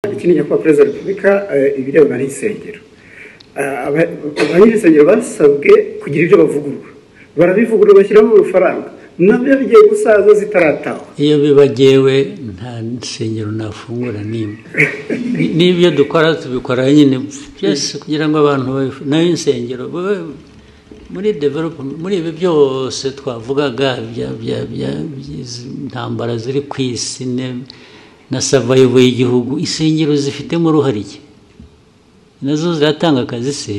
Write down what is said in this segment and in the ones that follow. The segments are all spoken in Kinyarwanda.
ikindi nyakubahwa perezida wa repubulika ibirebana n'isengero abanyesengero basabwe kugira ibyo bavugurura barabivugurura bashyiramo amafaranga nabyo bigiye gusaza zitarataha iyo bibagewe nta nsengero nafungura n'ibyo dukora tubikora nyine byose kugira ngo abantu nayo insengero muri development muri ibi byose twavugaga intambara ziri ku isi na survival y'igihugu insengero zifitemo uruhare iki nazo ziratanga akazi se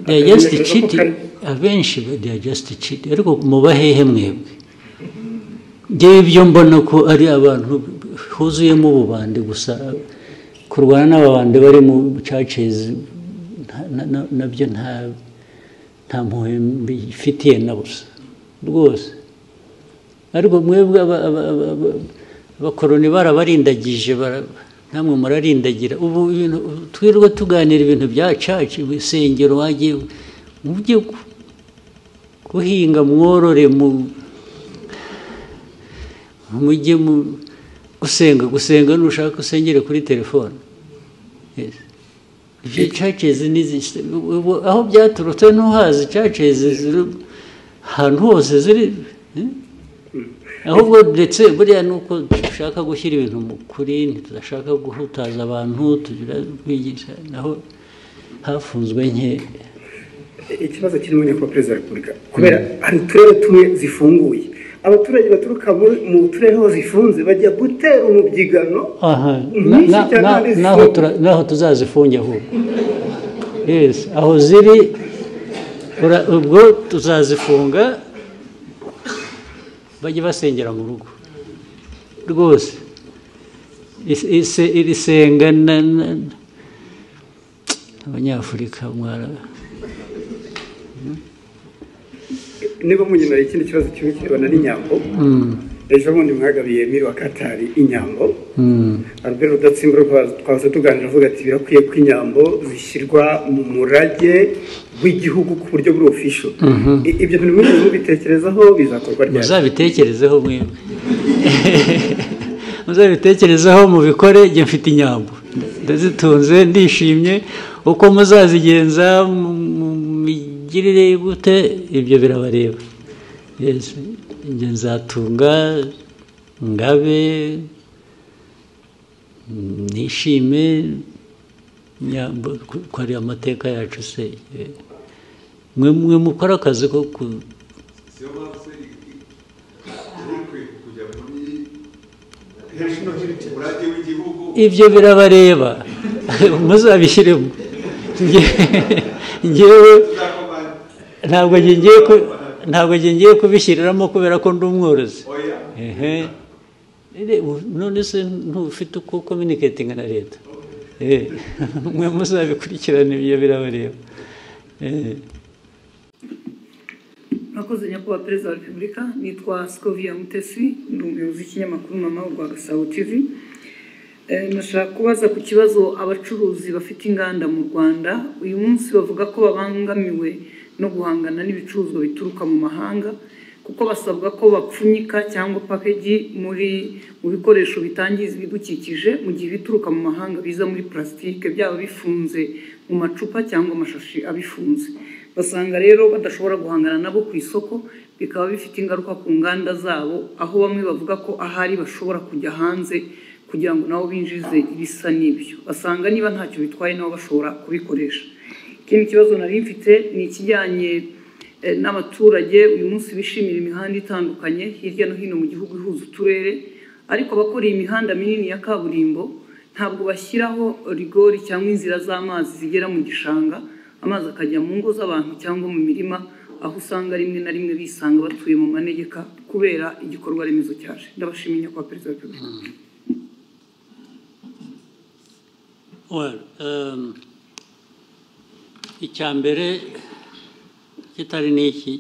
they are just cheating abenshi they are just cheating ariko mubahehe mwebwe ngewe ibyo mbona ko ari abantu huzuyemo ububande gusa kurwana n'ababande bari mu churches nabyo nta mpuhwe mbifitiye na busa rwose ariko mwebwe abakoroni barabarindagije namwe murarindagira ubu ibintu twirwa tuganira ibintu bya church ibisengero wagiye mujye guhinga mworore mujye gusenga nushaka usengere kuri telefone ibyo churches aho byaturutse ntuhazi churches ahantu hose ziri ahubwo ndetse buriya nuko dushaka gushyira ibintu mu kuri ntitudashaka guhutaza abantu tugira kwigisha naho hafunzwe nke ikibazo kirimo nyakubahwa perezida wa repubulika kubera hari uturere tumwe zifunguye abaturage baturuka mu turere aho zifunze bajya gutera umubyigano naho tuzazifunge ahubwo aho ziri ubwo tuzazifunga bajye basengera mu rugo rwose iri senga abanyafurika mwara niba munyemera ikindi kibazo kimwe kirebana n'inyambo ejo bundi mwagabiye miri wa Katari inyambo Albert Rudatsimburwa twaza tuganira avuga ati birakwiye ko inyambo zishyirwa mu murage w'igihugu ku buryo buri official ibyo bintu muri mubitekerezaho bizakorwa ryari muzabitekerezeho mwebwe muzabitekerezaho mubikore njye mfite inyambo ndazitunze ndishimye uko muzazigenza migirire gute ibyo birabareba njye nzatunga ngabe nishime nyambo ko ari amateka yacu se mwe mukora akazi ko ibyo birabareba muzabishyiremo ngewe ntabwo ngiye kubishyiriramo kubera ko ndi umworozi none se ntufite uko communicating na leta mwe muzabikurikirana ibyo birabareba Mwakoze nyakubahwa perezida wa repubulika nitwa Scovia Mutesi ndi umuyobozi w'ikinyamakuru Mama wa Gasabo TV nashaka kubaza ku kibazo abacuruzi bafite inganda mu Rwanda uyu munsi bavuga ko babangamiwe no guhangana n'ibicuruzwa bituruka mu mahanga kuko basabwa ko bapfunyika cyangwa package mu bikoresho bitangiza ibidukikije mu gihe bituruka mu mahanga biza muri plastique byaba bifunze mu macupa cyangwa amashashi abifunze basanga rero badashobora guhangana nabo ku isoko bikaba bifite ingaruka ku nganda zabo aho bamwe bavuga ko ahari bashobora kujya hanze kugira ngo nabo binjize ibisa n'ibyo basanga niba ntacyo bitwaye nabo bashobora kubikoresha ikindi kibazo nari mfite ni ikijyanye n'abaturage uyu munsi bishimira imihanda itandukanye hirya no hino mu gihugu ihuza uturere ariko abakora imihanda minini ya kaburimbo ntabwo bashyiraho rigori cyangwa inzira z'amazi zigera mu gishanga amazi akajya mu ngo z'abantu cyangwa mu mirima aho usanga rimwe na rimwe bisanga batuye mu manegeka kubera igikorwa remezo cyaje ndabashimiye kwa perezida wa repubulika icyambere kitari n'iki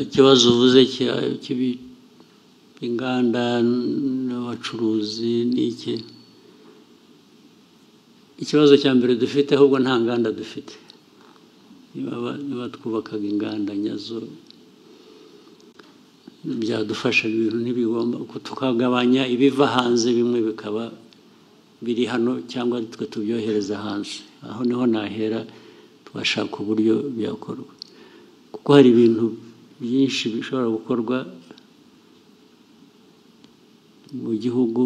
ikibazo uvuze inganda n'abacuruzi n'iki ikibazo cya mbere dufite ahubwo nta nganda dufite niba twubakaga inganda nyazo byadufasha ibintu ntibigomba tukagabanya ibiva hanze bimwe bikaba biri hano cyangwa twe tubyohereza hanze aho niho nahera twashaka uburyo byakorwa kuko hari ibintu byinshi bishobora gukorwa mu gihugu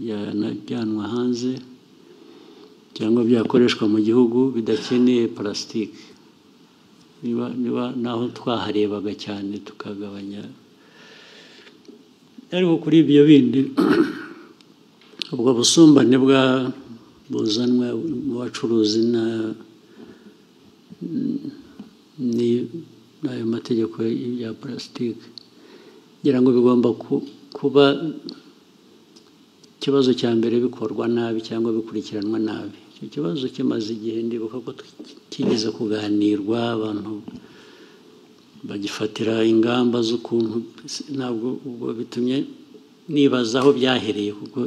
byanajyanwa hanze cyangwa byakoreshwa mu gihugu bidakeneye plastique niba naho twaharebaga cyane tukagabanya ariko kuri ibyo bindi ubwo busumbane buzanwa mu bacuruzi n'ayo mategeko ya plastique ngira ngo bigomba kuba ikibazo cya mbere bikorwa nabi cyangwa bikurikiranwa nabi icyo kibazo kimaze igihe ndibuka ko kigeze kuganirwa abantu bagifatira ingamba z'ukuntu ntabwo ubwo bitumye nibaza aho byahereye kuko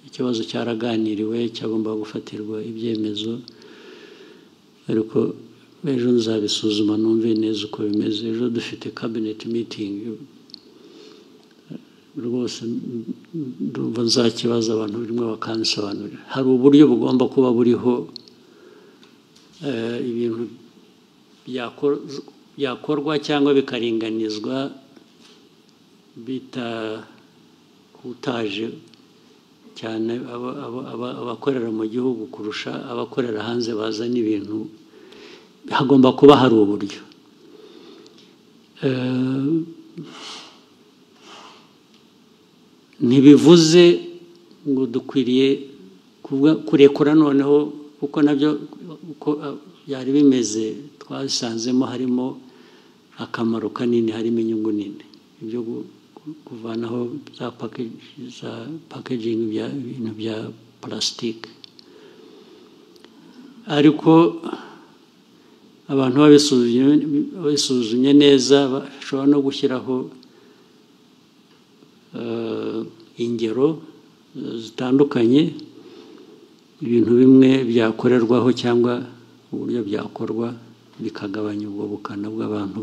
ikibazo cyaraganiriwe cyagomba gufatirwa ibyemezo ariko ejo nzabisuzuma numve neza uko bimeze ejo dufite cabinet meeting rwose ndumva nzakibaza abantu birimo bakansobanurira hari uburyo bugomba kuba buriho ibintu byakorwa cyangwa bikaringanizwa bitakutaje cyane abakorera mu gihugu kurusha abakorera hanze bazana ibintu hagomba kuba hari uburyo ntibivuze ngo dukwiriye kurekura noneho kuko nabyo uko byari bimeze twasanzemo harimo akamaro kanini harimo inyungu nini ibyo kuvanaho za packaging ibintu bya plastique ariko abantu babisuzumye neza bashobora no gushyiraho ingero zitandukanye ibintu bimwe byakorerwaho cyangwa uburyo byakorwa bikagabanya ubwo bukana bw'abantu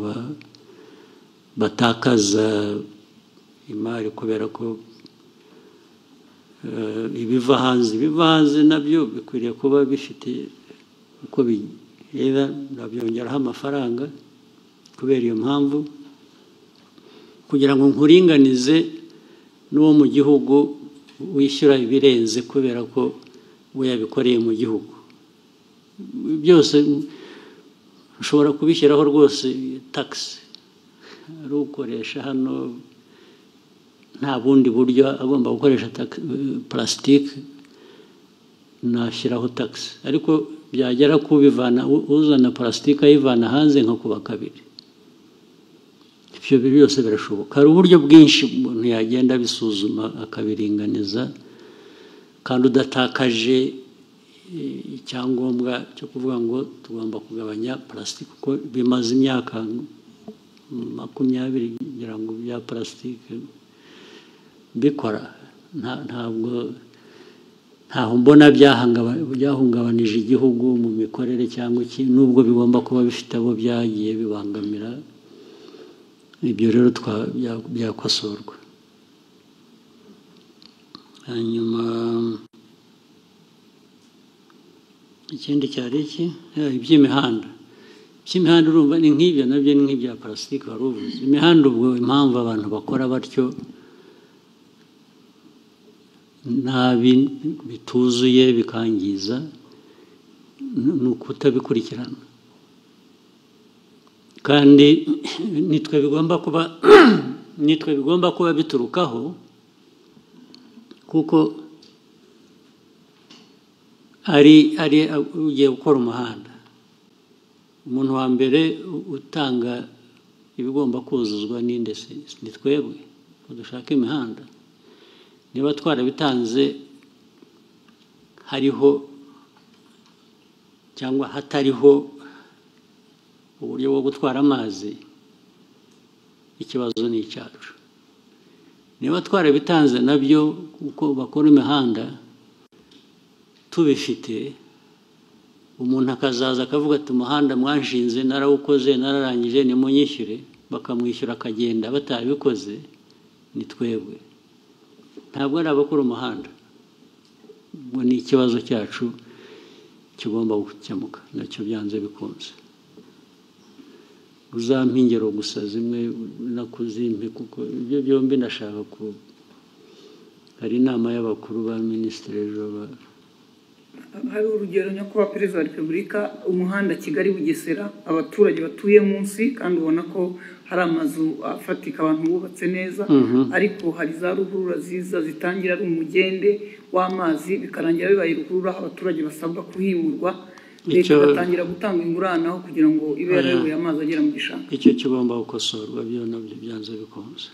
batakaza imari kubera ko ibiva hanze nabyo bikwiriye kuba bifite uko bireba nabyongeraho amafaranga kubera iyo mpamvu kugira ngo nkuringanize n'uwo mu gihugu wishyura ibirenze kubera ko we yabikoreye mu gihugu byose ushobora kubishyiraho rwose tax ari ukoresha hano nta bundi buryo agomba gukoresha plastique nashyiraho tax ariko byagera kubivana uzana plastique ayivana hanze nko kuba kabiri ibyo byose birashoboka hari uburyo bwinshi umuntu yagenda bisuzuma akabiringaniza kandi udatakaje icyangombwa cyo kuvuga ngo tugomba kugabanya plastique kuko bimaze imyaka 20 ngira ngo bya plastique bikora ntaho mbona byahungabanije igihugu mu mikorere cyangwa iki nubwo bigomba kuba bifite abo byagiye bibangamira ibyo rero byakosorwa hanyuma ikindi cyari iki iby'imihanda urumva ni nk'ibyo nabyo ni nk'ibya plastique wari uvuze imihanda ubwo impamvu abantu bakora batyo nabi bituzuye bikangiza ni ukutabikurikirana kandi nitwe bigomba kuba biturukaho kuko ari ugiye gukora umuhanda umuntu wa mbere utanga ibigomba kuzuzwa n'inde ni twebwe dushaka imihanda niba twarabitanze hariho cyangwa hatariho uburyo bwo gutwara amazi ikibazo ni icyacu niba twarabitanze nabyo uko bakora imihanda tubifite umuntu akazaza akavuga ati umuhanda mwanshinze narawukoze nararangije nimunyishyure bakamwishyura akagenda batabikoze ni twebwe ntabwo ari abakora umuhanda ngo ni ikibazo cyacu kigomba gukemuka nacyo byanze bikunze uzampa ingero gusa zimwe nakuzimpe kuko ibyo byombi nashaka ko hari inama y'abakuru ba minisitiri ejo hari urugero nyakubahwa perezida wa repubulika umuhanda Kigali Bugesera abaturage batuye munsi kandi ubona ko hari amazu afatika abantu bubatse neza ariko hari za ruhurura ziza zitangira ari umugende w'amazi bikarangira bibaye ruhurura abaturage basabwa kuhimurwa leta batangira gutanga ingurane kugira ngo ibe yarayoboye amazi agera mu gishanga icyo kigomba gukosorwa byo nabyo byanze bikunze